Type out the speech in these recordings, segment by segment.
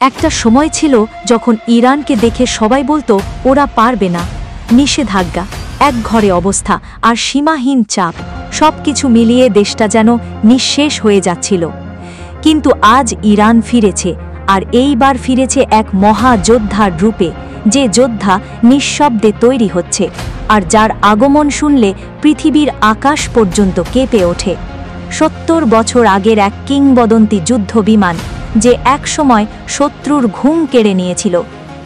একটা সময় ছিল যখন ইরানকে দেখে সবাই বলতো ওরা পারবে না। নিষেধাজ্ঞা, এক ঘরে অবস্থা আর সীমাহীন চাপ, সবকিছু মিলিয়ে দেশটা যেন নিঃশেষ হয়ে যাচ্ছিল। কিন্তু আজ ইরান ফিরেছে, আর এইবার ফিরেছে এক মহাযোদ্ধার রূপে, যে যোদ্ধা নিঃশব্দে তৈরি হচ্ছে, আর যার আগমন শুনলে পৃথিবীর আকাশ পর্যন্ত কেঁপে ওঠে। ৭০ বছর আগের এক কিংবদন্তি যুদ্ধ বিমান, যে একসময় শত্রুর ঘুম কেড়ে নিয়েছিল,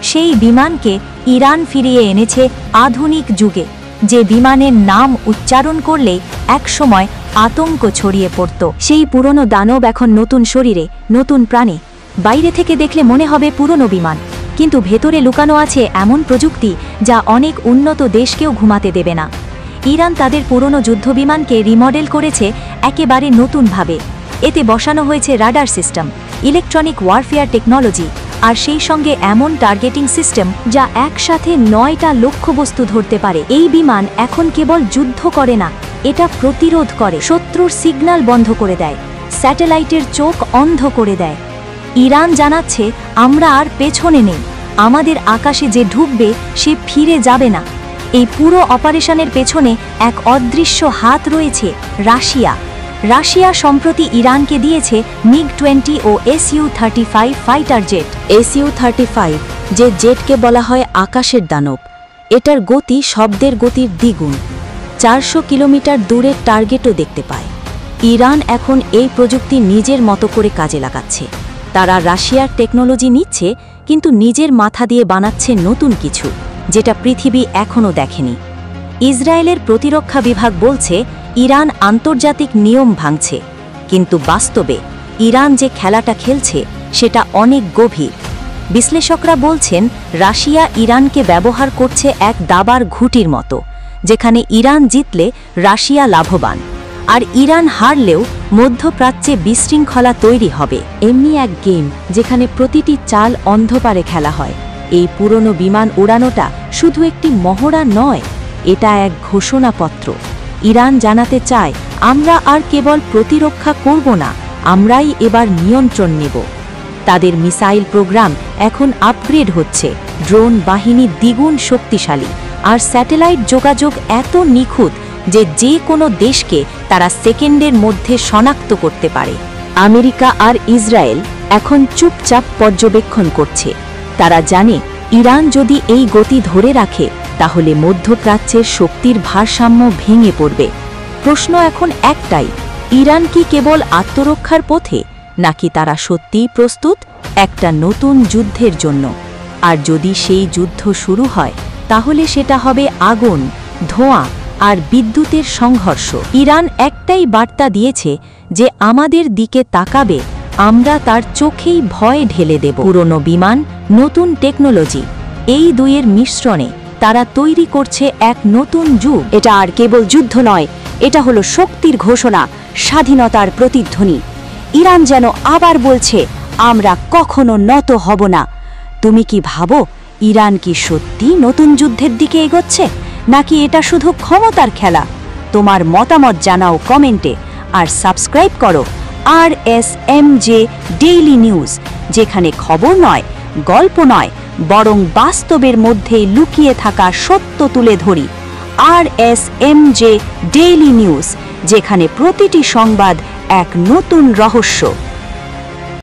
সেই বিমানকে ইরান ফিরিয়ে এনেছে আধুনিক যুগে। যে বিমানের নাম উচ্চারণ করলেই একসময় আতঙ্ক ছড়িয়ে পড়ত। সেই পুরনো দানব এখন নতুন শরীরে, নতুন প্রাণে। বাইরে থেকে দেখলে মনে হবে পুরনো বিমান, কিন্তু ভেতরে লুকানো আছে এমন প্রযুক্তি যা অনেক উন্নত দেশকেও ঘুমাতে দেবে না। ইরান তাদের পুরনো যুদ্ধবিমানকে রিমডেল করেছে একেবারে নতুনভাবে। এতে বসানো হয়েছে radar system, electronic warfare technology, আর সেই সঙ্গে এমন টার্গেটিং সিস্টেম যা একসাথে ৯টা লক্ষ্যবস্তু ধরতে পারে। এই বিমান এখন কেবল যুদ্ধ করে না, এটা প্রতিরোধ করে, শত্রুর সিগন্যাল বন্ধ করে দেয়, স্যাটেলাইটের চোখ অন্ধ করে দেয়। ইরান জানাচ্ছে, আমরা আর পেছনে নেই, আমাদের আকাশে যে ঢুকবে সে ফিরে যাবে না। এই পুরো অপারেশনের পেছনে এক অদৃশ্য হাত রয়েছে, রাশিয়া। রাশিয়া সম্প্রতি ইরানকে দিয়েছে MiG-20 ও Su-35 ফাইটার জেট। Su-35 যে জেটকে বলা হয় আকাশের দানব, এটার গতি শব্দের গতির দ্বিগুণ, ৪০০ কিলোমিটার দূরের টার্গেটও দেখতে পায়। ইরান এখন এই প্রযুক্তি নিজের মতো করে কাজে লাগাচ্ছে। তারা রাশিয়ার টেকনোলজি নিচ্ছে, কিন্তু নিজের মাথা দিয়ে বানাচ্ছে নতুন কিছু, যেটা পৃথিবী এখনও দেখেনি। ইসরায়েলের প্রতিরক্ষা বিভাগ বলছে ইরান আন্তর্জাতিক নিয়ম ভাঙছে, কিন্তু বাস্তবে ইরান যে খেলাটা খেলছে সেটা অনেক গভীর। বিশ্লেষকরা বলছেন রাশিয়া ইরানকে ব্যবহার করছে এক দাবার ঘুঁটির মতো, যেখানে ইরান জিতলে রাশিয়া লাভবান, আর ইরান হারলেও মধ্যপ্রাচ্যে বিশৃঙ্খলা তৈরি হবে। এমনি এক গেম যেখানে প্রতিটি চাল অন্ধকারে খেলা হয়। এই পুরনো বিমান উড়ানোটা শুধু একটি মহড়া নয়, এটা এক ঘোষণাপত্র। ইরান জানাতে চায়, আমরা আর কেবল প্রতিরক্ষা করব না, আমরাই এবার নিয়ন্ত্রণ নেব। তাদের মিসাইল প্রোগ্রাম এখন আপগ্রেড হচ্ছে, ড্রোন বাহিনী দ্বিগুণ শক্তিশালী, আর স্যাটেলাইট যোগাযোগ এত নিখুঁত যে যে কোনো দেশকে তারা সেকেন্ডের মধ্যে শনাক্ত করতে পারে। আমেরিকা আর ইসরায়েল এখন চুপচাপ পর্যবেক্ষণ করছে। তারা জানে ইরান যদি এই গতি ধরে রাখে, তাহলে মধ্যপ্রাচ্যের শক্তির ভারসাম্য ভেঙে পড়বে। প্রশ্ন এখন একটাই, ইরান কি কেবল আত্মরক্ষার পথে, নাকি তারা সত্যিই প্রস্তুত একটা নতুন যুদ্ধের জন্য? আর যদি সেই যুদ্ধ শুরু হয়, তাহলে সেটা হবে আগুন, ধোঁয়া আর বিদ্যুতের সংঘর্ষ। ইরান একটাই বার্তা দিয়েছে, যে আমাদের দিকে তাকাবে, আমরা তার চোখেই ভয় ঢেলে দেব। পুরনো বিমান, নতুন টেকনোলজি, এই দুইয়ের মিশ্রণে তারা তৈরি করছে এক নতুন যুগ। এটা আর কেবল যুদ্ধ নয়, এটা হলো শক্তির ঘোষণা, স্বাধীনতার প্রতিধ্বনি। ইরান যেন আবার বলছে, আমরা কখনো নত হব না। তুমি কি ভাবো, ইরান কি সত্যি নতুন যুদ্ধের দিকে এগোচ্ছে, নাকি এটা শুধু ক্ষমতার খেলা? তোমার মতামত জানাও কমেন্টে, আর সাবস্ক্রাইব করো RSMJ ডেইলি নিউজ, যেখানে খবর নয়, গল্প নয়, বরং বাস্তবের মধ্যে লুকিয়ে থাকা সত্য তুলে ধরি। RSMJ ডেইলি নিউজ, যেখানে প্রতিটি সংবাদ এক নতুন রহস্য।